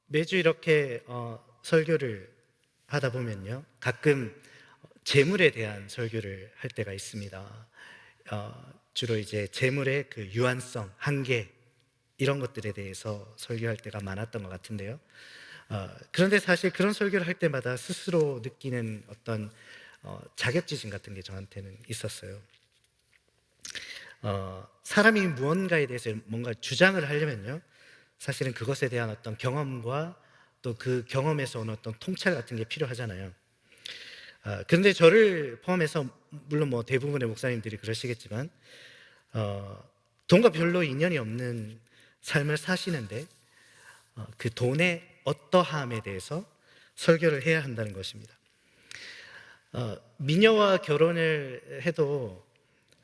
매주 이렇게 설교를 하다 보면요, 가끔 재물에 대한 설교를 할 때가 있습니다. 주로 이제 재물의 그 유한성, 한계 이런 것들에 대해서 설교할 때가 많았던 것 같은데요. 그런데 사실 그런 설교를 할 때마다 스스로 느끼는 어떤 자격지심 같은 게 저한테는 있었어요. 사람이 무언가에 대해서 뭔가 주장을 하려면요, 사실은 그것에 대한 어떤 경험과 또 그 경험에서 오는 어떤 통찰 같은 게 필요하잖아요. 그런데 저를 포함해서 물론 뭐 대부분의 목사님들이 그러시겠지만 돈과 별로 인연이 없는 삶을 사시는데 그 돈의 어떠함에 대해서 설교를 해야 한다는 것입니다. 미녀와 결혼을 해도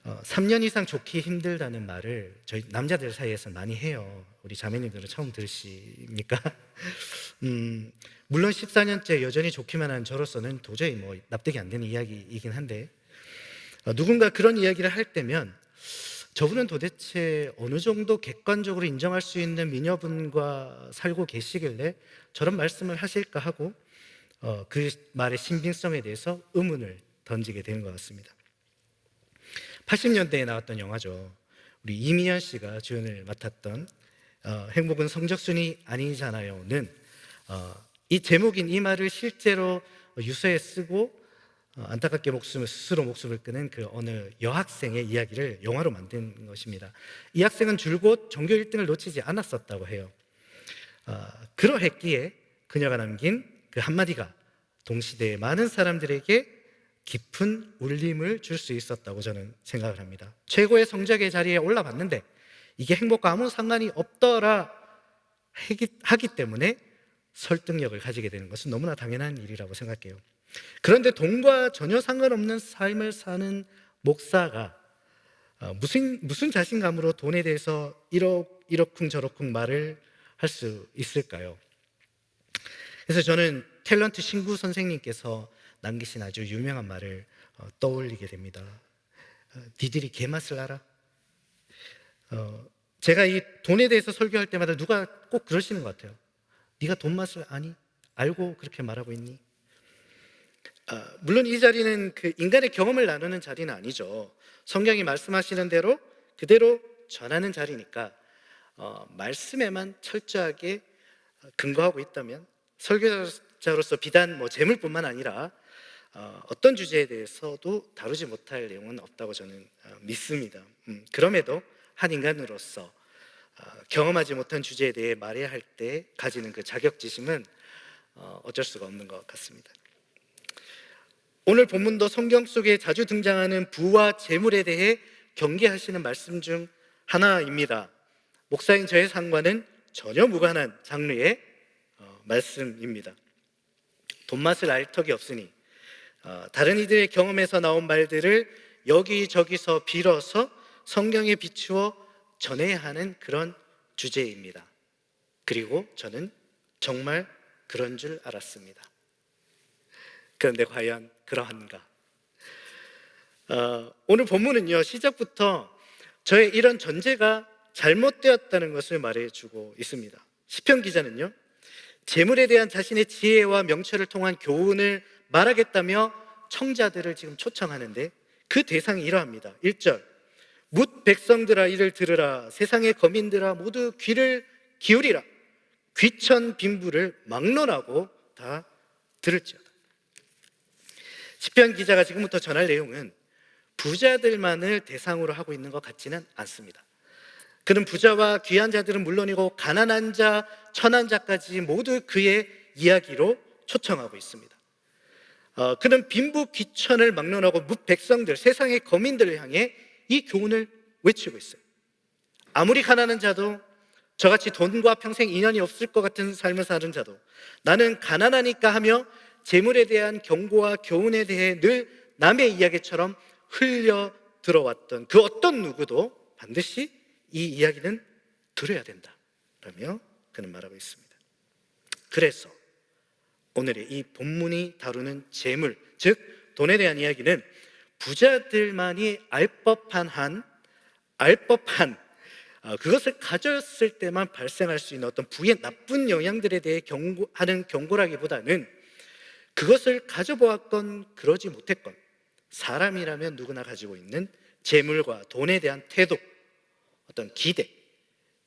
3년 이상 좋기 힘들다는 말을 저희 남자들 사이에서 많이 해요. 우리 자매님들은 처음 들으십니까? 물론 14년째 여전히 좋기만 한 저로서는 도저히 뭐 납득이 안 되는 이야기이긴 한데, 누군가 그런 이야기를 할 때면 저분은 도대체 어느 정도 객관적으로 인정할 수 있는 미녀분과 살고 계시길래 저런 말씀을 하실까 하고 그 말의 신빙성에 대해서 의문을 던지게 되는 것 같습니다. 80년대에 나왔던 영화죠. 우리 이미연 씨가 주연을 맡았던 행복은 성적순이 아니잖아요는 이 제목인 이 말을 실제로 유서에 쓰고 안타깝게 스스로 목숨을 끊은 그 어느 여학생의 이야기를 영화로 만든 것입니다. 이 학생은 줄곧 전교 1등을 놓치지 않았었다고 해요. 그러했기에 그녀가 남긴 그 한마디가 동시대의 많은 사람들에게 깊은 울림을 줄 수 있었다고 저는 생각을 합니다. 최고의 성적의 자리에 올라봤는데 이게 행복과 아무 상관이 없더라 하기 때문에 설득력을 가지게 되는 것은 너무나 당연한 일이라고 생각해요. 그런데 돈과 전혀 상관없는 삶을 사는 목사가 무슨 자신감으로 돈에 대해서 이러쿵저러쿵 말을 할 수 있을까요? 그래서 저는 탤런트 신구 선생님께서 남기신 아주 유명한 말을 떠올리게 됩니다. 니들이 개맛을 알아? 제가 이 돈에 대해서 설교할 때마다 누가 꼭 그러시는 것 같아요. 네가 돈 맛을 아니? 알고 그렇게 말하고 있니? 물론 이 자리는 그 인간의 경험을 나누는 자리는 아니죠. 성경이 말씀하시는 대로 그대로 전하는 자리니까 말씀에만 철저하게 근거하고 있다면 설교자로서 비단 뭐 재물뿐만 아니라 어떤 주제에 대해서도 다루지 못할 내용은 없다고 저는 믿습니다. 그럼에도 한 인간으로서 경험하지 못한 주제에 대해 말해야 할 때 가지는 그 자격지심은 어쩔 수가 없는 것 같습니다. 오늘 본문도 성경 속에 자주 등장하는 부와 재물에 대해 경계하시는 말씀 중 하나입니다. 목사인 저의 상관은 전혀 무관한 장르의 말씀입니다. 돈맛을 알 턱이 없으니 다른 이들의 경험에서 나온 말들을 여기저기서 빌어서 성경에 비추어 전해야 하는 그런 주제입니다. 그리고 저는 정말 그런 줄 알았습니다. 그런데 과연 그러한가? 오늘 본문은요, 시작부터 저의 이런 전제가 잘못되었다는 것을 말해주고 있습니다. 시편 기자는요, 재물에 대한 자신의 지혜와 명철을 통한 교훈을 말하겠다며 청자들을 지금 초청하는데 그 대상이 이러합니다. 1절, 뭇 백성들아 이를 들으라. 세상의 거민들아 모두 귀를 기울이라. 귀천 빈부를 막론하고 다 들을지어다. 시편 기자가 지금부터 전할 내용은 부자들만을 대상으로 하고 있는 것 같지는 않습니다. 그는 부자와 귀한 자들은 물론이고 가난한 자, 천한 자까지 모두 그의 이야기로 초청하고 있습니다. 그는 빈부 귀천을 막론하고 뭇 백성들, 세상의 거민들을 향해 이 교훈을 외치고 있어요. 아무리 가난한 자도, 저같이 돈과 평생 인연이 없을 것 같은 삶을 사는 자도 나는 가난하니까 하며 재물에 대한 경고와 교훈에 대해 늘 남의 이야기처럼 흘려 들어왔던 그 어떤 누구도 반드시 이 이야기는 들어야 된다 라며 그는 말하고 있습니다. 그래서 오늘의 이 본문이 다루는 재물, 즉 돈에 대한 이야기는 부자들만이 알 법한 그것을 가졌을 때만 발생할 수 있는 어떤 부의 나쁜 영향들에 대해 하는 경고라기보다는 그것을 가져보았건 그러지 못했건 사람이라면 누구나 가지고 있는 재물과 돈에 대한 태도, 어떤 기대,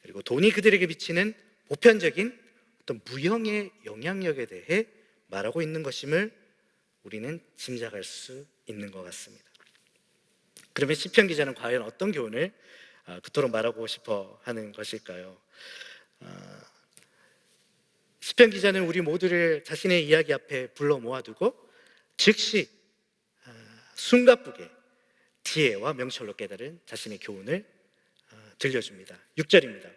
그리고 돈이 그들에게 미치는 보편적인 어떤 무형의 영향력에 대해 말하고 있는 것임을 우리는 짐작할 수 있는 것 같습니다. 그러면 시편 기자는 과연 어떤 교훈을 그토록 말하고 싶어 하는 것일까요? 시편 기자는 우리 모두를 자신의 이야기 앞에 불러 모아두고 즉시 숨가쁘게 지혜와 명철로 깨달은 자신의 교훈을 들려줍니다. 6절입니다.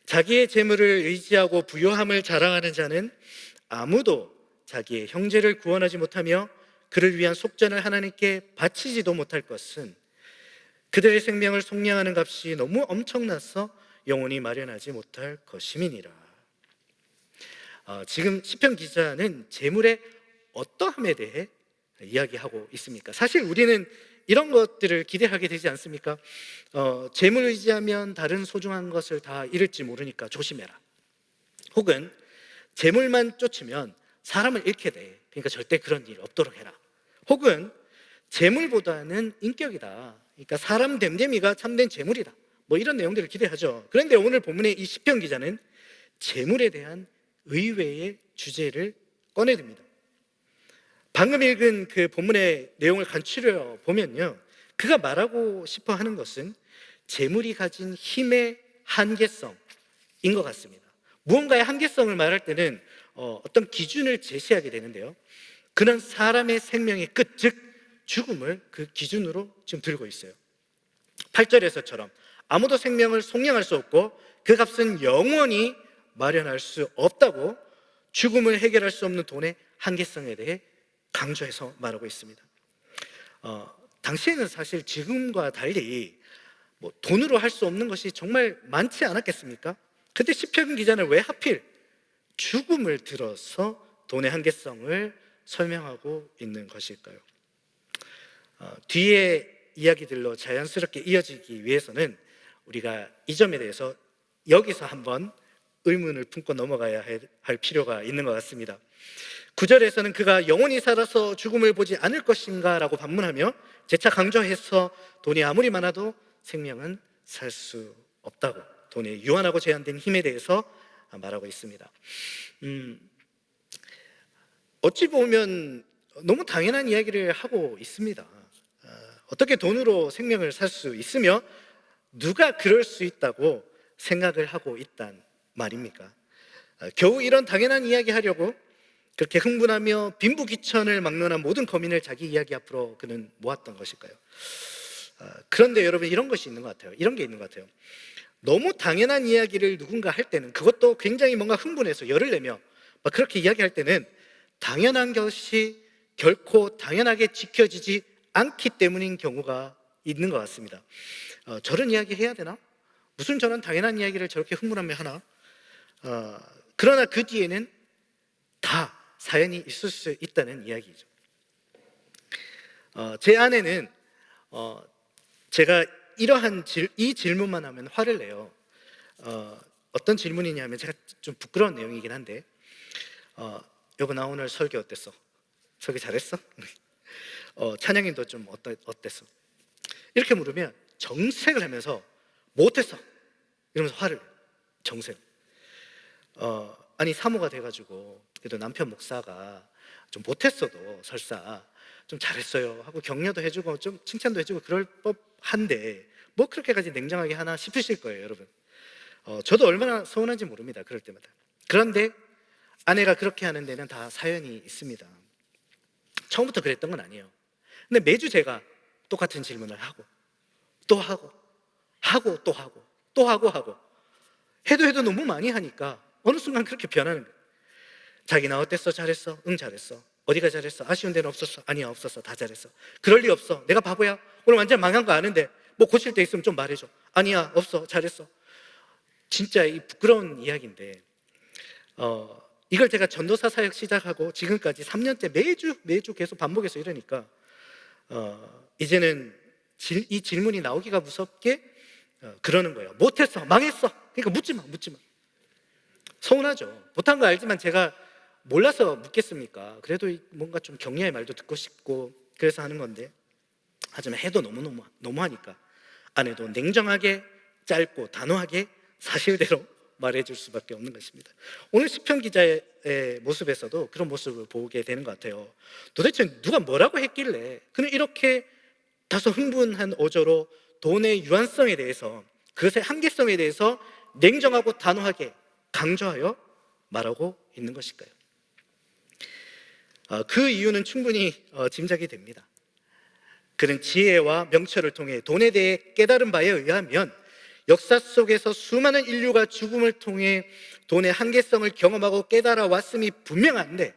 자기의 재물을 의지하고 부요함을 자랑하는 자는 아무도 자기의 형제를 구원하지 못하며 그를 위한 속전을 하나님께 바치지도 못할 것은 그들의 생명을 속량하는 값이 너무 엄청나서 영원히 마련하지 못할 것임이니라. 지금 시편 기자는 재물의 어떠함에 대해 이야기하고 있습니까? 사실 우리는 이런 것들을 기대하게 되지 않습니까? 재물 의지하면 다른 소중한 것을 다 잃을지 모르니까 조심해라. 혹은 재물만 쫓으면 사람을 잃게 돼. 그러니까 절대 그런 일 없도록 해라. 혹은 재물보다는 인격이다. 그러니까 사람 됨됨이가 참된 재물이다. 뭐 이런 내용들을 기대하죠. 그런데 오늘 본문의 이 시편 기자는 재물에 대한 의외의 주제를 꺼내듭니다. 방금 읽은 그 본문의 내용을 간추려 보면요, 그가 말하고 싶어 하는 것은 재물이 가진 힘의 한계성인 것 같습니다. 무언가의 한계성을 말할 때는 어떤 기준을 제시하게 되는데요, 그는 사람의 생명의 끝, 즉 죽음을 그 기준으로 지금 들고 있어요. 8절에서처럼 아무도 생명을 속량할 수 없고 그 값은 영원히 마련할 수 없다고 죽음을 해결할 수 없는 돈의 한계성에 대해 강조해서 말하고 있습니다. 당시에는 사실 지금과 달리 돈으로 할 수 없는 것이 정말 많지 않았겠습니까? 근데 시편 기자는 왜 하필 죽음을 들어서 돈의 한계성을 설명하고 있는 것일까요? 뒤에 이야기들로 자연스럽게 이어지기 위해서는 우리가 이 점에 대해서 여기서 한번 의문을 품고 넘어가야 할 필요가 있는 것 같습니다. 9절에서는 그가 영원히 살아서 죽음을 보지 않을 것인가 라고 반문하며 재차 강조해서 돈이 아무리 많아도 생명은 살 수 없다고, 돈의 유한하고 제한된 힘에 대해서 말하고 있습니다. 어찌 보면 너무 당연한 이야기를 하고 있습니다. 어떻게 돈으로 생명을 살 수 있으며 누가 그럴 수 있다고 생각을 하고 있단 말입니까? 겨우 이런 당연한 이야기 하려고 그렇게 흥분하며 빈부귀천을 막론한 모든 고민을 자기 이야기 앞으로 그는 모았던 것일까요? 그런데 여러분, 이런 것이 있는 것 같아요. 이런 게 있는 것 같아요. 너무 당연한 이야기를 누군가 할 때는, 그것도 굉장히 뭔가 흥분해서 열을 내며 막 그렇게 이야기할 때는 당연한 것이 결코 당연하게 지켜지지 않기 때문인 경우가 있는 것 같습니다. 저런 이야기 해야 되나? 무슨 저런 당연한 이야기를 저렇게 흥분하며 하나? 그러나 그 뒤에는 다 사연이 있을 수 있다는 이야기죠. 제 아내는 제가 이러한 이 질문만 하면 화를 내요. 어떤 질문이냐면, 제가 좀 부끄러운 내용이긴 한데, 여보 나 오늘 설교 어땠어? 설교 잘했어? 찬양인도 좀 어땠어? 이렇게 물으면 정색을 하면서 못했어 이러면서 화를 내요. 정색. 아니 사모가 돼가지고 그래도 남편 목사가 좀 못했어도 설사 좀 잘했어요 하고 격려도 해주고 좀 칭찬도 해주고 그럴 법한데 뭐 그렇게까지 냉정하게 하나 싶으실 거예요, 여러분. 저도 얼마나 서운한지 모릅니다, 그럴 때마다. 그런데 아내가 그렇게 하는 데는 다 사연이 있습니다. 처음부터 그랬던 건 아니에요. 근데 매주 제가 똑같은 질문을 하고 또 하고 또 하고 또 하고 해도 너무 많이 하니까 어느 순간 그렇게 변하는 거예요. 자기 나 어땠어? 잘했어? 응 잘했어. 어디가 잘했어? 아쉬운 데는 없었어? 아니야 없었어. 다 잘했어. 그럴 리 없어. 내가 바보야? 오늘 완전 망한 거 아는데 뭐 고칠 데 있으면 좀 말해줘. 아니야 없어. 잘했어. 진짜 이 부끄러운 이야기인데 이걸 제가 전도사 사역 시작하고 지금까지 3년째 매주 계속 반복해서 이러니까 이제는 이 질문이 나오기가 무섭게 그러는 거예요. 못했어, 망했어. 그러니까 묻지 마. 서운하죠. 못한 거 알지만 제가 몰라서 묻겠습니까? 그래도 뭔가 좀 격려의 말도 듣고 싶고 그래서 하는 건데, 하지만 해도 너무하니까 아내도 냉정하게, 짧고 단호하게 사실대로 말해줄 수밖에 없는 것입니다. 오늘 시편 기자의 모습에서도 그런 모습을 보게 되는 것 같아요. 도대체 누가 뭐라고 했길래 그는 이렇게 다소 흥분한 어조로 돈의 유한성에 대해서, 그것의 한계성에 대해서 냉정하고 단호하게 강조하여 말하고 있는 것일까요? 그 이유는 충분히 짐작이 됩니다. 그는 지혜와 명철을 통해 돈에 대해 깨달은 바에 의하면 역사 속에서 수많은 인류가 죽음을 통해 돈의 한계성을 경험하고 깨달아 왔음이 분명한데,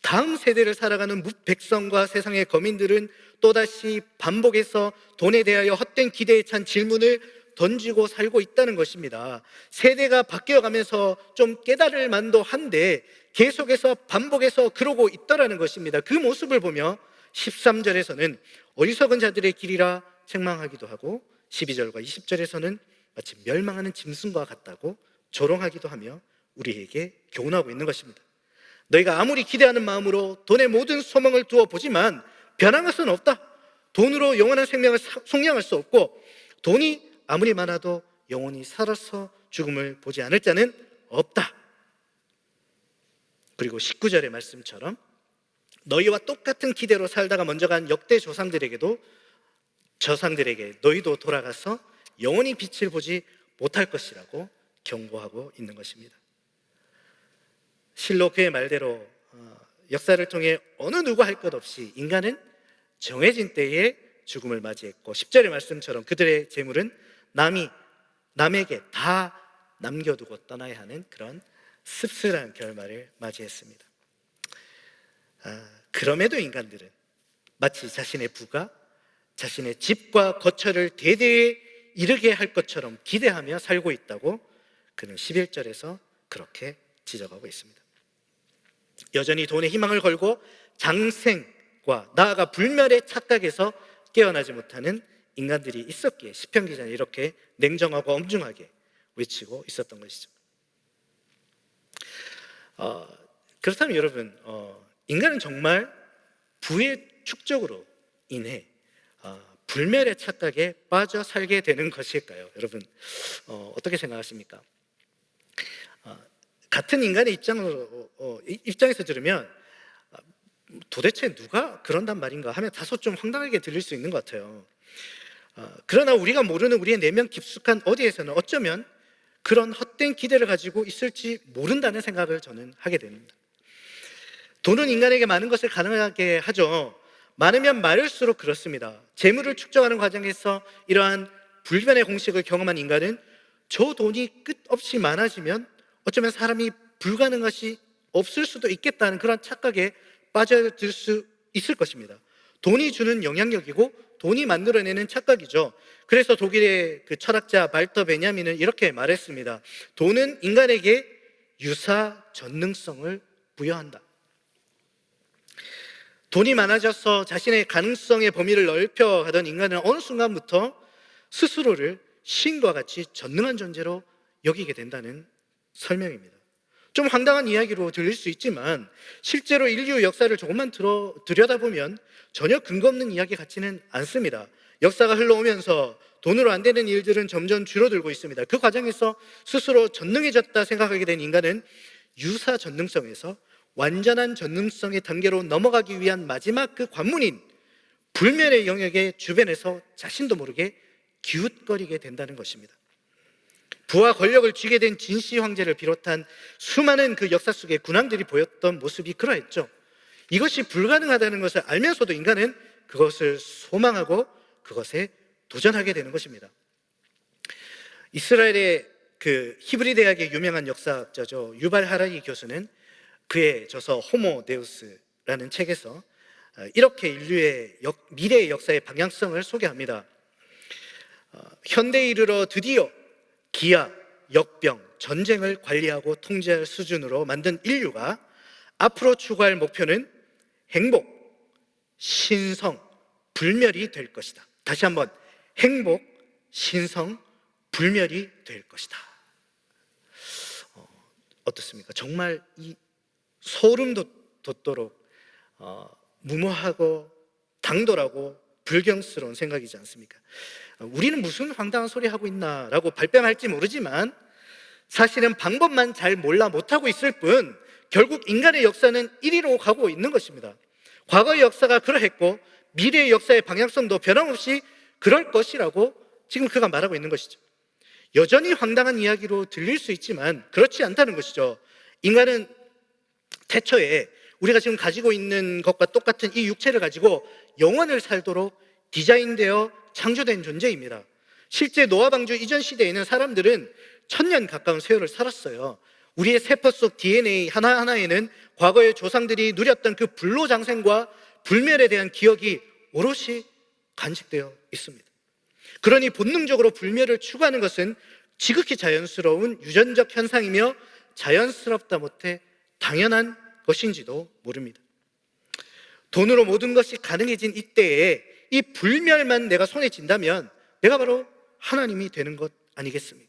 다음 세대를 살아가는 백성과 세상의 거민들은 또다시 반복해서 돈에 대하여 헛된 기대에 찬 질문을 던지고 살고 있다는 것입니다. 세대가 바뀌어가면서 좀 깨달을 만도 한데 계속해서 반복해서 그러고 있다는 것입니다. 그 모습을 보며 13절에서는 어리석은 자들의 길이라 책망하기도 하고 12절과 20절에서는 마치 멸망하는 짐승과 같다고 조롱하기도 하며 우리에게 교훈하고 있는 것입니다. 너희가 아무리 기대하는 마음으로 돈의 모든 소망을 두어 보지만 변한 것은 없다. 돈으로 영원한 생명을 속량할 수 없고, 돈이 아무리 많아도 영원히 살아서 죽음을 보지 않을 자는 없다. 그리고 19절의 말씀처럼 너희와 똑같은 기대로 살다가 먼저 간 역대 저상들에게 너희도 돌아가서 영원히 빛을 보지 못할 것이라고 경고하고 있는 것입니다. 실로 그의 말대로 역사를 통해 어느 누구 할 것 없이 인간은 정해진 때에 죽음을 맞이했고, 10절의 말씀처럼 그들의 재물은 남에게 다 남겨두고 떠나야 하는 그런 씁쓸한 결말을 맞이했습니다. 그럼에도 인간들은 마치 자신의 부가 자신의 집과 거처를 대대에 이르게 할 것처럼 기대하며 살고 있다고 그는 11절에서 그렇게 지적하고 있습니다. 여전히 돈에 희망을 걸고 장생과 나아가 불멸의 착각에서 깨어나지 못하는 인간들이 있었기에 시편 기자는 이렇게 냉정하고 엄중하게 외치고 있었던 것이죠. 그렇다면 여러분, 인간은 정말 부의 축적으로 인해 불멸의 착각에 빠져 살게 되는 것일까요? 여러분, 어떻게 생각하십니까? 같은 인간의 입장에서 들으면 도대체 누가 그런단 말인가 하면 다소 좀 황당하게 들릴 수 있는 것 같아요. 그러나 우리가 모르는 우리의 내면 깊숙한 어디에서는 어쩌면 그런 헛된 기대를 가지고 있을지 모른다는 생각을 저는 하게 됩니다. 돈은 인간에게 많은 것을 가능하게 하죠. 많으면 많을수록 그렇습니다. 재물을 축적하는 과정에서 이러한 불변의 공식을 경험한 인간은 저 돈이 끝없이 많아지면 어쩌면 사람이 불가능한 것이 없을 수도 있겠다는 그런 착각에 빠져들 수 있을 것입니다. 돈이 주는 영향력이고 돈이 만들어내는 착각이죠. 그래서 독일의 그 철학자 발터 베냐민은 이렇게 말했습니다. 돈은 인간에게 유사 전능성을 부여한다. 돈이 많아져서 자신의 가능성의 범위를 넓혀가던 인간은 어느 순간부터 스스로를 신과 같이 전능한 존재로 여기게 된다는 설명입니다. 좀 황당한 이야기로 들릴 수 있지만 실제로 인류 역사를 조금만 들여다보면 전혀 근거 없는 이야기 같지는 않습니다. 역사가 흘러오면서 돈으로 안 되는 일들은 점점 줄어들고 있습니다. 그 과정에서 스스로 전능해졌다 생각하게 된 인간은 유사 전능성에서 완전한 전능성의 단계로 넘어가기 위한 마지막 그 관문인 불멸의 영역의 주변에서 자신도 모르게 기웃거리게 된다는 것입니다. 부와 권력을 쥐게 된 진시 황제를 비롯한 수많은 그 역사 속의 군왕들이 보였던 모습이 그러했죠. 이것이 불가능하다는 것을 알면서도 인간은 그것을 소망하고 그것에 도전하게 되는 것입니다. 이스라엘의 그 히브리 대학의 유명한 역사학자죠, 유발 하라리 교수는 그의 저서 호모 데우스라는 책에서 이렇게 인류의 미래의 역사의 방향성을 소개합니다. 현대에 이르러 드디어 기아, 역병, 전쟁을 관리하고 통제할 수준으로 만든 인류가 앞으로 추구할 목표는 행복, 신성, 불멸이 될 것이다. 다시 한번 행복, 신성, 불멸이 될 것이다. 어떻습니까? 정말 이 소름 돋도록 무모하고 당돌하고 불경스러운 생각이지 않습니까? 우리는 무슨 황당한 소리 하고 있나라고 발뺌할지 모르지만 사실은 방법만 잘 몰라 못하고 있을 뿐 결국 인간의 역사는 이리로 가고 있는 것입니다. 과거의 역사가 그러했고 미래의 역사의 방향성도 변함없이 그럴 것이라고 지금 그가 말하고 있는 것이죠. 여전히 황당한 이야기로 들릴 수 있지만 그렇지 않다는 것이죠. 인간은 태초에 우리가 지금 가지고 있는 것과 똑같은 이 육체를 가지고 영원을 살도록 디자인되어 창조된 존재입니다. 실제 노아 방주 이전 시대에는 사람들은 1000년 가까운 세월을 살았어요. 우리의 세포 속 DNA 하나하나에는 과거의 조상들이 누렸던 그 불로장생과 불멸에 대한 기억이 오롯이 간직되어 있습니다. 그러니 본능적으로 불멸을 추구하는 것은 지극히 자연스러운 유전적 현상이며 자연스럽다 못해 당연한 것인지도 모릅니다. 돈으로 모든 것이 가능해진 이때에 이 불멸만 내가 손에 쥔다면 내가 바로 하나님이 되는 것 아니겠습니까?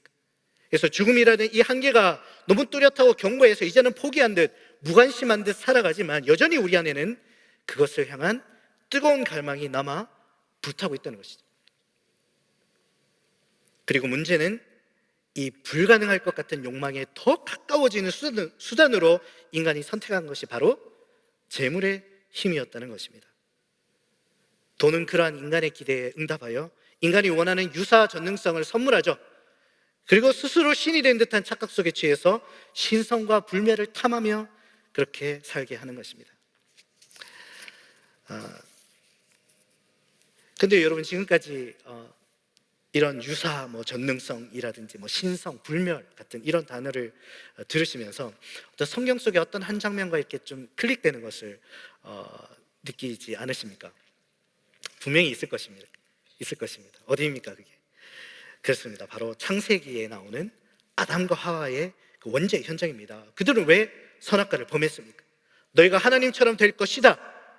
그래서 죽음이라는 이 한계가 너무 뚜렷하고 견고해서 이제는 포기한 듯 무관심한 듯 살아가지만 여전히 우리 안에는 그것을 향한 뜨거운 갈망이 남아 불타고 있다는 것이죠. 그리고 문제는 이 불가능할 것 같은 욕망에 더 가까워지는 수단으로 인간이 선택한 것이 바로 재물의 힘이었다는 것입니다. 돈은 그러한 인간의 기대에 응답하여 인간이 원하는 유사 전능성을 선물하죠. 그리고 스스로 신이 된 듯한 착각 속에 취해서 신성과 불멸을 탐하며 그렇게 살게 하는 것입니다. 근데 여러분 지금까지 이런 유사, 전능성이라든지 신성, 불멸 같은 이런 단어를 들으시면서 어떤 성경 속의 어떤 한 장면과 이렇게 좀 클릭되는 것을 느끼지 않으십니까? 분명히 있을 것입니다. 어디입니까 그게? 그렇습니다. 바로 창세기에 나오는 아담과 하와의 그 원죄 현장입니다. 그들은 왜 선악과를 범했습니까? 너희가 하나님처럼 될 것이다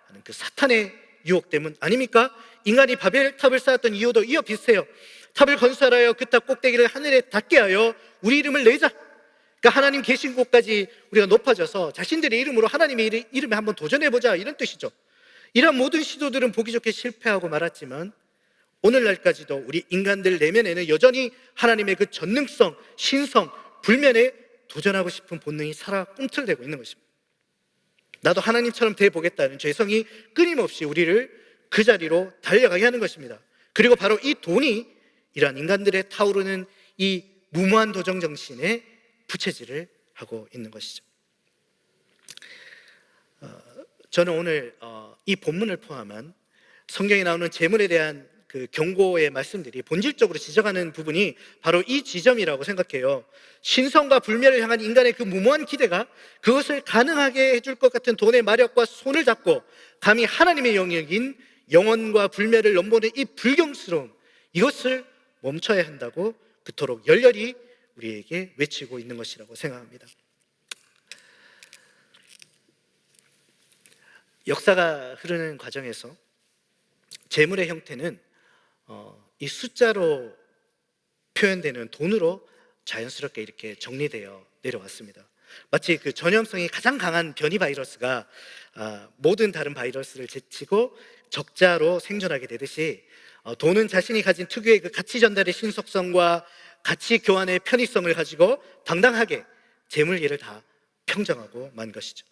하는 그 사탄의 유혹 때문 아닙니까? 인간이 바벨탑을 쌓았던 이유도 이와 비슷해요. 탑을 건설하여 그 탑 꼭대기를 하늘에 닿게 하여 우리 이름을 내자. 그러니까 하나님 계신 곳까지 우리가 높아져서 자신들의 이름으로 하나님의 이름에 한번 도전해보자 이런 뜻이죠. 이런 모든 시도들은 보기 좋게 실패하고 말았지만 오늘날까지도 우리 인간들 내면에는 여전히 하나님의 그 전능성, 신성, 불면에 도전하고 싶은 본능이 살아 꿈틀대고 있는 것입니다. 나도 하나님처럼 돼보겠다는 죄성이 끊임없이 우리를 그 자리로 달려가게 하는 것입니다. 그리고 바로 이 돈이 이러한 인간들의 타오르는 이 무모한 도전 정신에 부채질을 하고 있는 것이죠. 저는 오늘 이 본문을 포함한 성경에 나오는 재물에 대한 그 경고의 말씀들이 본질적으로 지적하는 부분이 바로 이 지점이라고 생각해요. 신성과 불멸을 향한 인간의 그 무모한 기대가 그것을 가능하게 해줄 것 같은 돈의 마력과 손을 잡고 감히 하나님의 영역인 영원과 불멸을 넘보는 이 불경스러움, 이것을 멈춰야 한다고 그토록 열렬히 우리에게 외치고 있는 것이라고 생각합니다. 역사가 흐르는 과정에서 재물의 형태는 이 숫자로 표현되는 돈으로 자연스럽게 이렇게 정리되어 내려왔습니다. 마치 그 전염성이 가장 강한 변이 바이러스가 모든 다른 바이러스를 제치고 적자로 생존하게 되듯이 돈은 자신이 가진 특유의 그 가치 전달의 신속성과 가치 교환의 편의성을 가지고 당당하게 재물계를 다 평정하고 만 것이죠.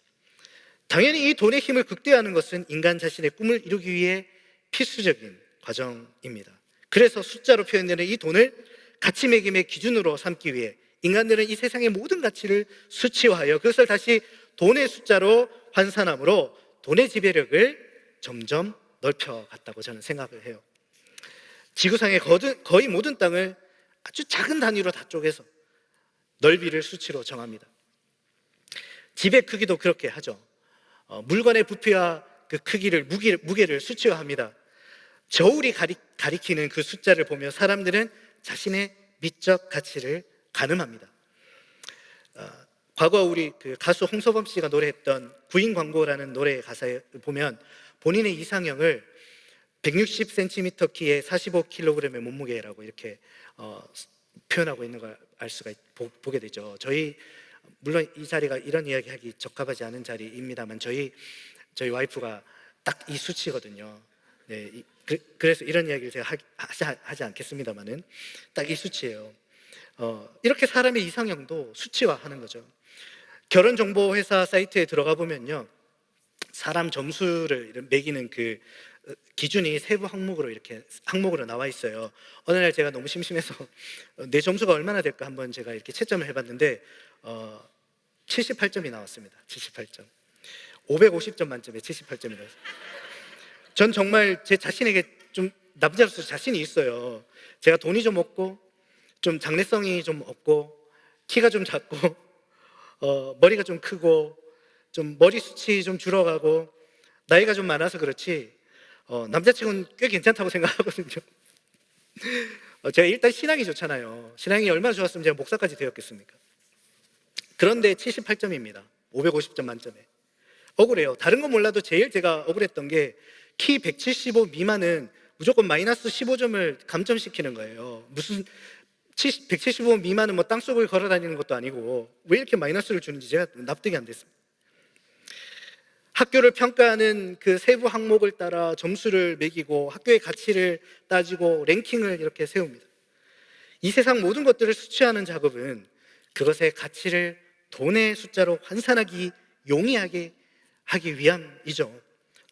당연히 이 돈의 힘을 극대화하는 것은 인간 자신의 꿈을 이루기 위해 필수적인 과정입니다. 그래서 숫자로 표현되는 이 돈을 가치 매김의 기준으로 삼기 위해 인간들은 이 세상의 모든 가치를 수치화하여 그것을 다시 돈의 숫자로 환산함으로 돈의 지배력을 점점 넓혀갔다고 저는 생각을 해요. 지구상의 거의 모든 땅을 아주 작은 단위로 다 쪼개서 넓이를 수치로 정합니다. 집의 크기도 그렇게 하죠. 물건의 부피와 그 크기를 무게를 수치화합니다. 저울이 가리키는 그 숫자를 보며 사람들은 자신의 미적 가치를 가늠합니다. 과거 우리 그 가수 홍서범 씨가 노래했던 구인 광고라는 노래 가사에 보면 본인의 이상형을 160cm 키에 45kg의 몸무게라고 이렇게 표현하고 있는 걸 알 수가 보게 되죠. 저희 물론 이 자리가 이런 이야기하기 적합하지 않은 자리입니다만 저희 와이프가 딱 이 수치거든요. 네, 그래서 이런 이야기를 제가 하지 않겠습니다만은 딱 이 수치예요. 이렇게 사람의 이상형도 수치화하는 거죠. 결혼정보회사 사이트에 들어가 보면요, 사람 점수를 매기는 그 기준이 세부 항목으로 이렇게 항목으로 나와 있어요. 어느 날 제가 너무 심심해서 내 점수가 얼마나 될까 한번 제가 이렇게 채점을 해봤는데 78점이 나왔습니다. 78점. 550점 만점에 78점이 나왔어요. 전 정말 제 자신에게 좀 남자로서 자신이 있어요. 제가 돈이 좀 없고 좀 장래성이 좀 없고 키가 좀 작고 머리가 좀 크고 좀 머리숱이 좀 줄어가고 나이가 좀 많아서 그렇지 남자친구는 꽤 괜찮다고 생각하거든요. 제가 일단 신앙이 좋잖아요. 신앙이 얼마나 좋았으면 제가 목사까지 되었겠습니까? 그런데 78점입니다. 550점 만점에. 억울해요. 다른 건 몰라도 제일 제가 억울했던 게 키 175 미만은 무조건 마이너스 15점을 감점시키는 거예요. 무슨 175 미만은 뭐 땅속을 걸어 다니는 것도 아니고 왜 이렇게 마이너스를 주는지 제가 납득이 안 됐습니다. 학교를 평가하는 그 세부 항목을 따라 점수를 매기고 학교의 가치를 따지고 랭킹을 이렇게 세웁니다. 이 세상 모든 것들을 수치하는 작업은 그것의 가치를 돈의 숫자로 환산하기 용이하게 하기 위함이죠.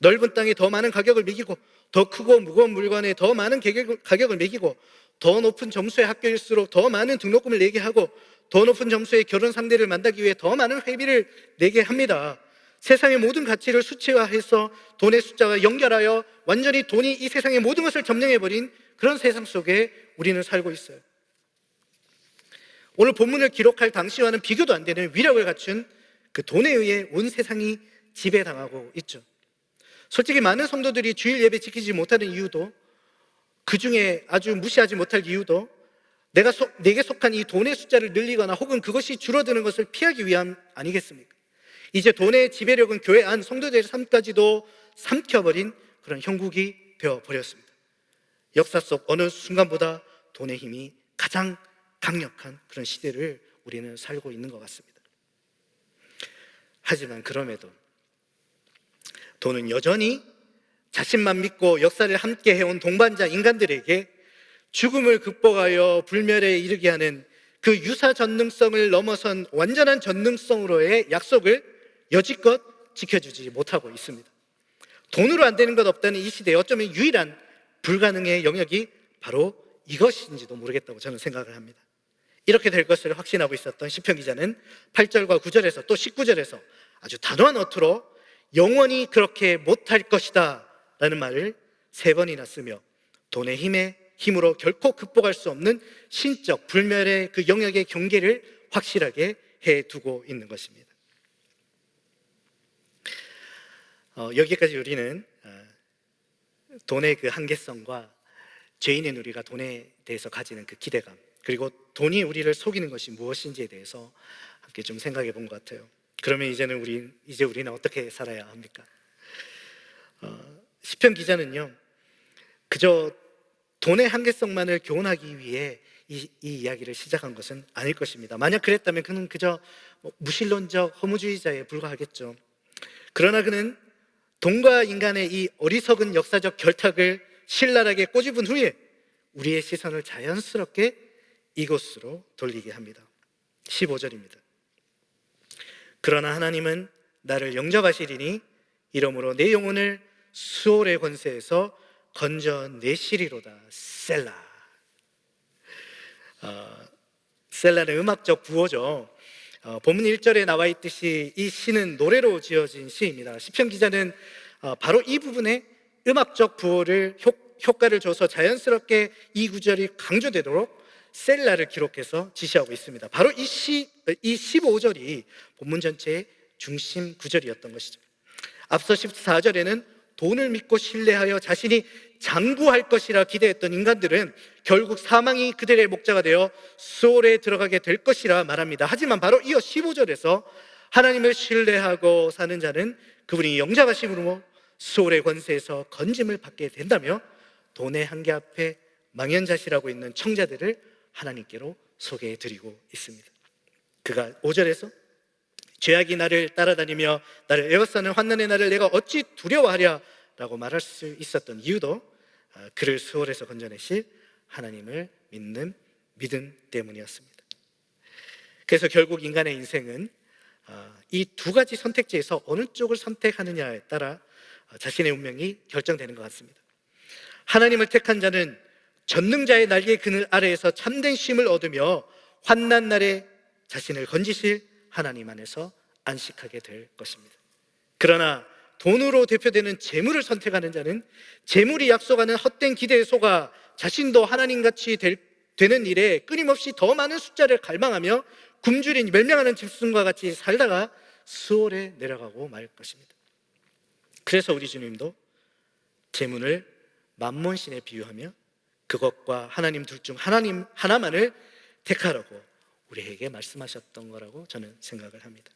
넓은 땅에 더 많은 가격을 매기고 더 크고 무거운 물건에 더 많은 가격을 매기고 더 높은 점수의 학교일수록 더 많은 등록금을 내게 하고 더 높은 점수의 결혼 상대를 만나기 위해 더 많은 회비를 내게 합니다. 세상의 모든 가치를 수치화해서 돈의 숫자와 연결하여 완전히 돈이 이 세상의 모든 것을 점령해버린 그런 세상 속에 우리는 살고 있어요. 오늘 본문을 기록할 당시와는 비교도 안 되는 위력을 갖춘 그 돈에 의해 온 세상이 지배당하고 있죠. 솔직히 많은 성도들이 주일 예배 지키지 못하는 이유도, 그 중에 아주 무시하지 못할 이유도 내게 속한 이 돈의 숫자를 늘리거나 혹은 그것이 줄어드는 것을 피하기 위함 아니겠습니까? 이제 돈의 지배력은 교회 안 성도들의 삶까지도 삼켜버린 그런 형국이 되어버렸습니다. 역사 속 어느 순간보다 돈의 힘이 가장 강력한 그런 시대를 우리는 살고 있는 것 같습니다. 하지만 그럼에도 돈은 여전히 자신만 믿고 역사를 함께 해온 동반자 인간들에게 죽음을 극복하여 불멸에 이르게 하는 그 유사 전능성을 넘어선 완전한 전능성으로의 약속을 여지껏 지켜주지 못하고 있습니다. 돈으로 안 되는 것 없다는 이 시대에 어쩌면 유일한 불가능의 영역이 바로 이것인지도 모르겠다고 저는 생각을 합니다. 이렇게 될 것을 확신하고 있었던 시편 기자는 8절과 9절에서 또 19절에서 아주 단호한 어투로 영원히 그렇게 못할 것이다 라는 말을 3번이나 쓰며 돈의 힘으로 결코 극복할 수 없는 신적 불멸의 그 영역의 경계를 확실하게 해두고 있는 것입니다. 여기까지 우리는 돈의 그 한계성과 죄인인 우리가 돈에 대해서 가지는 그 기대감, 그리고 돈이 우리를 속이는 것이 무엇인지에 대해서 함께 좀 생각해 본 것 같아요. 그러면 이제 우리는 어떻게 살아야 합니까? 시편 기자는요, 그저 돈의 한계성만을 교훈하기 위해 이 이야기를 시작한 것은 아닐 것입니다. 만약 그랬다면 그는 그저 무신론적 허무주의자에 불과하겠죠. 그러나 그는 돈과 인간의 이 어리석은 역사적 결탁을 신랄하게 꼬집은 후에 우리의 시선을 자연스럽게 이곳으로 돌리게 합니다. 15절입니다. 그러나 하나님은 나를 영접하시리니 이러므로 내 영혼을 수올의 권세에서 건져내시리로다. 셀라. 셀라는 음악적 구호죠. 본문 1절에 나와 있듯이 이 시는 노래로 지어진 시입니다. 시편 기자는 바로 이 부분에 음악적 구호를 효과를 줘서 자연스럽게 이 구절이 강조되도록 셀라를 기록해서 지시하고 있습니다. 바로 이 15절이 본문 전체의 중심 구절이었던 것이죠. 앞서 14절에는 돈을 믿고 신뢰하여 자신이 장구할 것이라 기대했던 인간들은 결국 사망이 그들의 목자가 되어 수올에 들어가게 될 것이라 말합니다. 하지만 바로 이어 15절에서 하나님을 신뢰하고 사는 자는 그분이 영접하심으로 수올의 권세에서 건짐을 받게 된다며 돈의 한계 앞에 망연자실하고 있는 청자들을 하나님께로 소개해 드리고 있습니다. 그가 5절에서 죄악이 나를 따라다니며 나를 에워싸는 환난의 날을 내가 어찌 두려워하랴 라고 말할 수 있었던 이유도 그를 수월에서 건져내실 하나님을 믿는 믿음 때문이었습니다. 그래서 결국 인간의 인생은 이 두 가지 선택지에서 어느 쪽을 선택하느냐에 따라 자신의 운명이 결정되는 것 같습니다. 하나님을 택한 자는 전능자의 날개 그늘 아래에서 참된 쉼을 얻으며 환난 날에 자신을 건지실 하나님 안에서 안식하게 될 것입니다. 그러나 돈으로 대표되는 재물을 선택하는 자는 재물이 약속하는 헛된 기대에 속아 자신도 하나님같이 되는 일에 끊임없이 더 많은 숫자를 갈망하며 굶주린 멸망하는 짐승과 같이 살다가 수월에 내려가고 말 것입니다. 그래서 우리 주님도 재물을 만몬신에 비유하며 그것과 하나님 둘 중 하나님 하나만을 택하라고 우리에게 말씀하셨던 거라고 저는 생각을 합니다.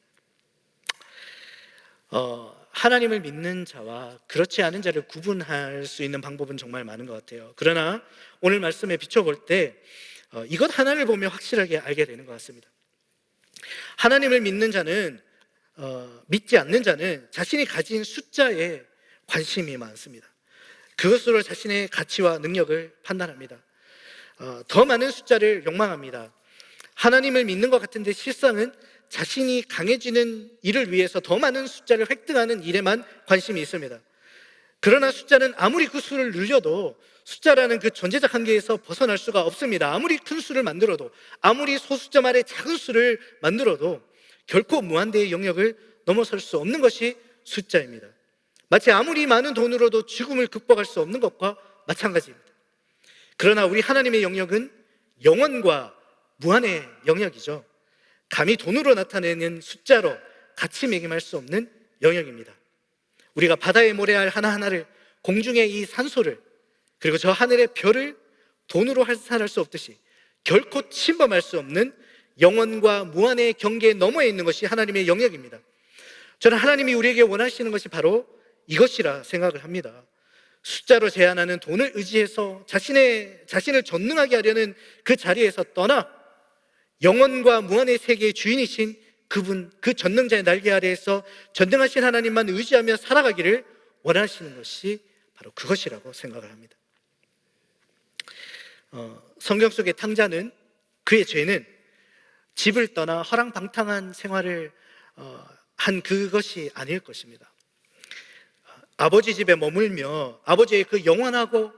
하나님을 믿는 자와 그렇지 않은 자를 구분할 수 있는 방법은 정말 많은 것 같아요. 그러나 오늘 말씀에 비춰볼 때 이것 하나를 보면 확실하게 알게 되는 것 같습니다. 하나님을 믿는 자는 믿지 않는 자는 자신이 가진 숫자에 관심이 많습니다. 그것으로 자신의 가치와 능력을 판단합니다. 더 많은 숫자를 욕망합니다. 하나님을 믿는 것 같은데 실상은 자신이 강해지는 일을 위해서 더 많은 숫자를 획득하는 일에만 관심이 있습니다. 그러나 숫자는 아무리 그 수를 늘려도 숫자라는 그 존재적 한계에서 벗어날 수가 없습니다. 아무리 큰 수를 만들어도, 아무리 소숫자 말의 작은 수를 만들어도 결코 무한대의 영역을 넘어설 수 없는 것이 숫자입니다. 마치 아무리 많은 돈으로도 죽음을 극복할 수 없는 것과 마찬가지입니다. 그러나 우리 하나님의 영역은 영원과 무한의 영역이죠. 감히 돈으로 나타내는 숫자로 가치 매김할 수 없는 영역입니다. 우리가 바다의 모래알 하나하나를, 공중의 이 산소를, 그리고 저 하늘의 별을 돈으로 환산할 수 없듯이 결코 침범할 수 없는 영원과 무한의 경계 너머에 있는 것이 하나님의 영역입니다. 저는 하나님이 우리에게 원하시는 것이 바로 이것이라 생각을 합니다. 숫자로 제한하는 돈을 의지해서 자신을 전능하게 하려는 그 자리에서 떠나 영원과 무한의 세계의 주인이신 그분, 그 전능자의 날개 아래에서 전능하신 하나님만 의지하며 살아가기를 원하시는 것이 바로 그것이라고 생각을 합니다. 성경 속의 탕자는, 그의 죄는 집을 떠나 허랑방탕한 생활을 한 그것이 아닐 것입니다. 아버지 집에 머물며 아버지의 그 영원하고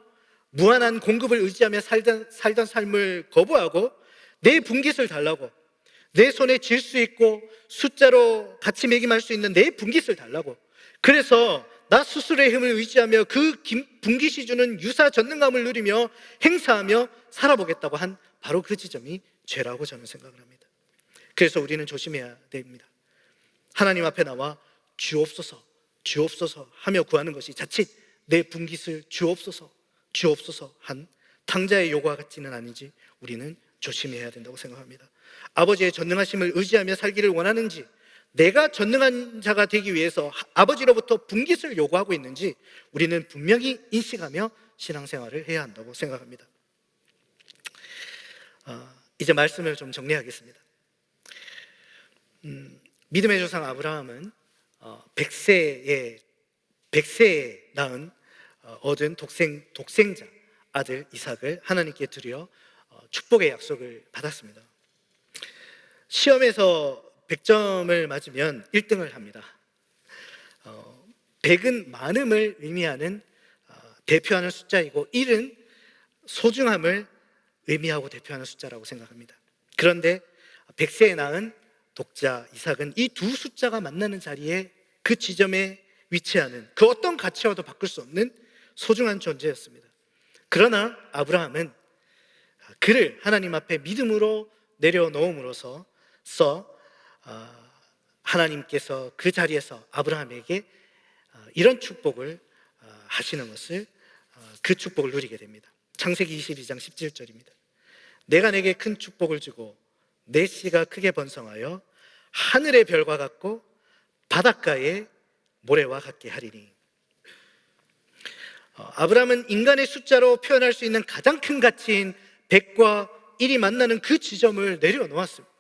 무한한 공급을 의지하며 살던 삶을 거부하고 내 분깃을 달라고, 내 손에 쥘 수 있고 숫자로 같이 매김할 수 있는 내 분깃을 달라고, 그래서 나 스스로의 힘을 의지하며 그 분깃이 주는 유사 전능감을 누리며 행사하며 살아보겠다고 한 바로 그 지점이 죄라고 저는 생각을 합니다. 그래서 우리는 조심해야 됩니다. 하나님 앞에 나와 주옵소서, 주옵소서 하며 구하는 것이 자칫 내 분깃을 주옵소서, 주옵소서 한 탕자의 요구와 같지는 아닌지 우리는 조심해야 된다고 생각합니다. 아버지의 전능하심을 의지하며 살기를 원하는지, 내가 전능한 자가 되기 위해서 아버지로부터 분깃을 요구하고 있는지 우리는 분명히 인식하며 신앙생활을 해야 한다고 생각합니다. 이제 말씀을 좀 정리하겠습니다. 믿음의 조상 아브라함은 100세에 얻은 독생자 아들 이삭을 하나님께 드려 축복의 약속을 받았습니다. 시험에서 100점을 맞으면 1등을 합니다. 100은 많음을 의미하는 대표하는 숫자이고 1은 소중함을 의미하고 대표하는 숫자라고 생각합니다. 그런데 100세에 낳은 독자 이삭은 이 두 숫자가 만나는 자리에, 그 지점에 위치하는 그 어떤 가치와도 바꿀 수 없는 소중한 존재였습니다. 그러나 아브라함은 그를 하나님 앞에 믿음으로 내려놓음으로써 하나님께서 그 자리에서 아브라함에게 이런 축복을 하시는 것을, 그 축복을 누리게 됩니다. 창세기 22장 17절입니다. 내가 내게 큰 축복을 주고 내 씨가 크게 번성하여 하늘의 별과 같고 바닷가의 모래와 같게 하리니. 아브라함은 인간의 숫자로 표현할 수 있는 가장 큰 가치인 100과 일이 만나는 그 지점을 내려놓았습니다.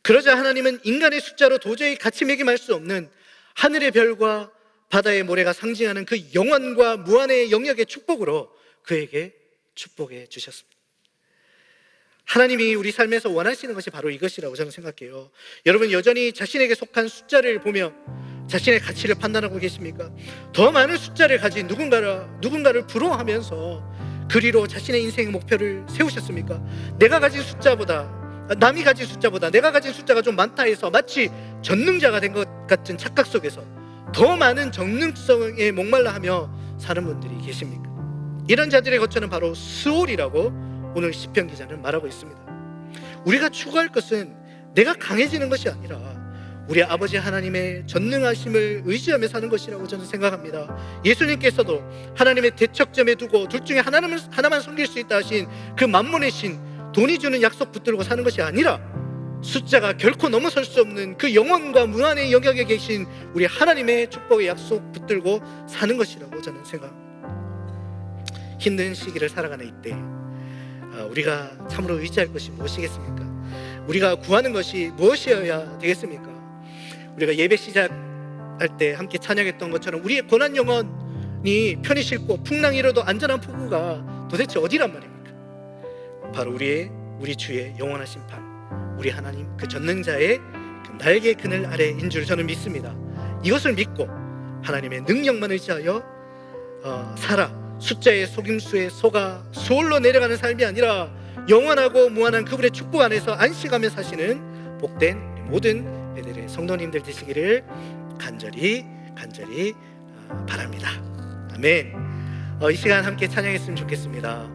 그러자 하나님은 인간의 숫자로 도저히 가치 매김할 수 없는 하늘의 별과 바다의 모래가 상징하는 그 영원과 무한의 영역의 축복으로 그에게 축복해 주셨습니다. 하나님이 우리 삶에서 원하시는 것이 바로 이것이라고 저는 생각해요. 여러분, 여전히 자신에게 속한 숫자를 보며 자신의 가치를 판단하고 계십니까? 더 많은 숫자를 가진 누군가를 부러워하면서 그리로 자신의 인생의 목표를 세우셨습니까? 내가 가진 숫자보다, 남이 가진 숫자보다 내가 가진 숫자가 좀 많다 해서 마치 전능자가 된 것 같은 착각 속에서 더 많은 전능성에 목말라 하며 사는 분들이 계십니까? 이런 자들의 거처는 바로 스올이라고 오늘 시편 기자는 말하고 있습니다. 우리가 추구할 것은 내가 강해지는 것이 아니라 우리 아버지 하나님의 전능하심을 의지하며 사는 것이라고 저는 생각합니다. 예수님께서도 하나님의 대척점에 두고 둘 중에 하나만 섬길 수 있다 하신 그 만몬의 신, 돈이 주는 약속 붙들고 사는 것이 아니라 숫자가 결코 넘어설 수 없는 그 영원과 무한의 영역에 계신 우리 하나님의 축복의 약속 붙들고 사는 것이라고 저는 생각합니다. 힘든 시기를 살아가는 이때 우리가 참으로 의지할 것이 무엇이겠습니까? 우리가 구하는 것이 무엇이어야 되겠습니까? 우리가 예배 시작할 때 함께 찬양했던 것처럼 우리의 고난 영혼이 편히 싣고 풍랑이 일어도 안전한 포구가 도대체 어디란 말입니까? 바로 우리 주의 영원하신 판, 우리 하나님 그 전능자의 그 날개 그늘 아래인 줄 저는 믿습니다. 이것을 믿고 하나님의 능력만 의지하여 살아 숫자의 속임수에 속아 수월로 내려가는 삶이 아니라 영원하고 무한한 그분의 축복 안에서 안식하며 사시는 복된 모든 베델의 성도님들 되시기를 간절히 바랍니다. 아멘. 이 시간 함께 찬양했으면 좋겠습니다.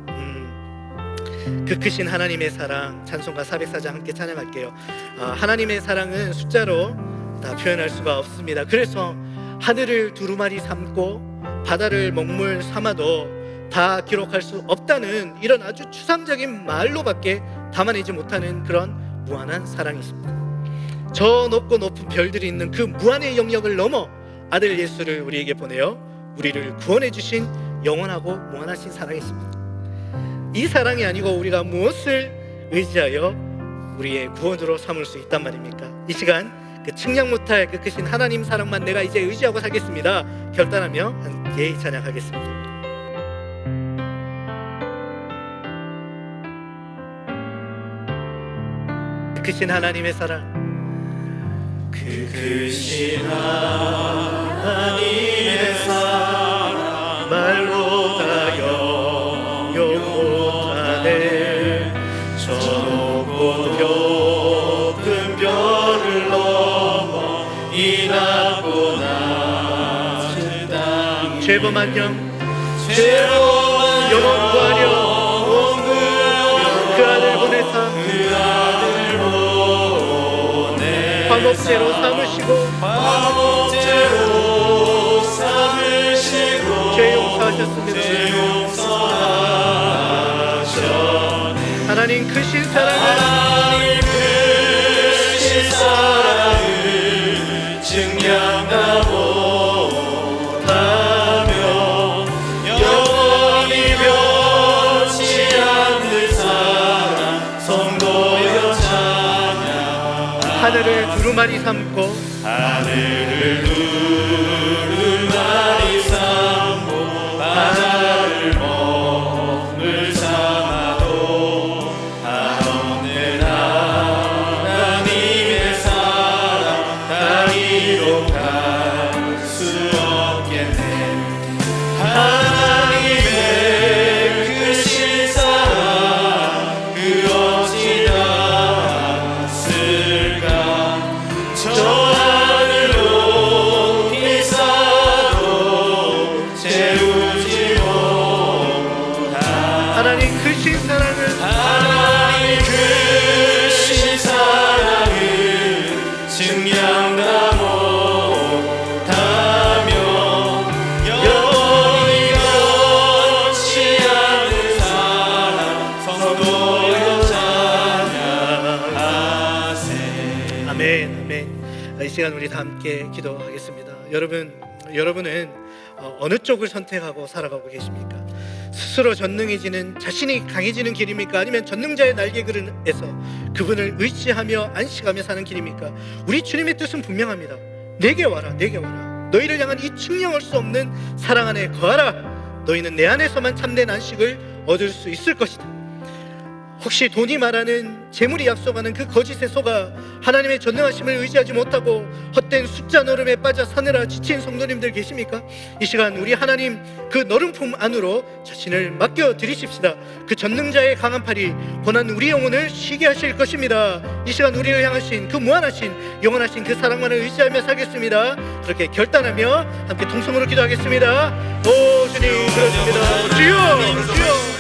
그 크신 하나님의 사랑, 찬송가 404장 함께 찬양할게요. 하나님의 사랑은 숫자로 다 표현할 수가 없습니다. 그래서 하늘을 두루마리 삼고 바다를 먹물 삼아도 다 기록할 수 없다는 이런 아주 추상적인 말로밖에 담아내지 못하는 그런 무한한 사랑이십니다. 저 높고 높은 별들이 있는 그 무한의 영역을 넘어 아들 예수를 우리에게 보내어 우리를 구원해 주신 영원하고 무한하신 사랑이십니다. 이 사랑이 아니고 우리가 무엇을 의지하여 우리의 구원으로 삼을 수 있단 말입니까? 이 시간 그 측량 못할 그 크신 하나님 사랑만 내가 이제 의지하고 살겠습니다 결단하며 함께 찬양하겠습니다. 그 크신 하나님의 사랑, 그 크신 하나님의 사랑 말로 다 영영 못하네. 저 높고 높은 별을 넘어 이 낮고 낮은 땅 죄범한 영원 구하려 그 아들 보내사 화목제로 삼으시고 죄 용서하셨습니다. 하나님 크신 사랑을 증량하고 하며 영원히 변치 않는 사랑 선고여 찬양. 하늘을 두루마리 삼고 바다를 먹물 삼아도 한없는 하나님의 사랑 다 기록할 수 없겠네. 하나님의 크신 사랑 그 어찌 닿았을까. 저 하늘 높이 쌓아도 채우지 못한 하나님 크신 사랑은 증량다 못하며 영원히 변치 않는 사랑 성도여 찬양하세. 아멘. 아멘. 이 시간 우리 다 함께 기도하겠습니다. 여러분은 어느 쪽을 선택하고 살아가고 계십니까? 스스로 전능해지는, 자신이 강해지는 길입니까? 아니면 전능자의 날개그릇에서 그분을 의지하며 안식하며 사는 길입니까? 우리 주님의 뜻은 분명합니다. 내게 와라, 내게 와라. 너희를 향한 이 측량할 수 없는 사랑 안에 거하라. 너희는 내 안에서만 참된 안식을 얻을 수 있을 것이다. 혹시 돈이 말하는, 재물이 약속하는 그 거짓에 속아 하나님의 전능하심을 의지하지 못하고 헛된 숫자 노름에 빠져 사느라 지친 성도님들 계십니까? 이 시간 우리 하나님 그 너름품 안으로 자신을 맡겨 드리십시다. 그 전능자의 강한 팔이 고난 우리 영혼을 쉬게 하실 것입니다. 이 시간 우리를 향하신 그 무한하신 영원하신 그 사랑만을 의지하며 살겠습니다. 그렇게 결단하며 함께 통성으로 기도하겠습니다. 오 주님, 그렇습니다. 주여, 주여.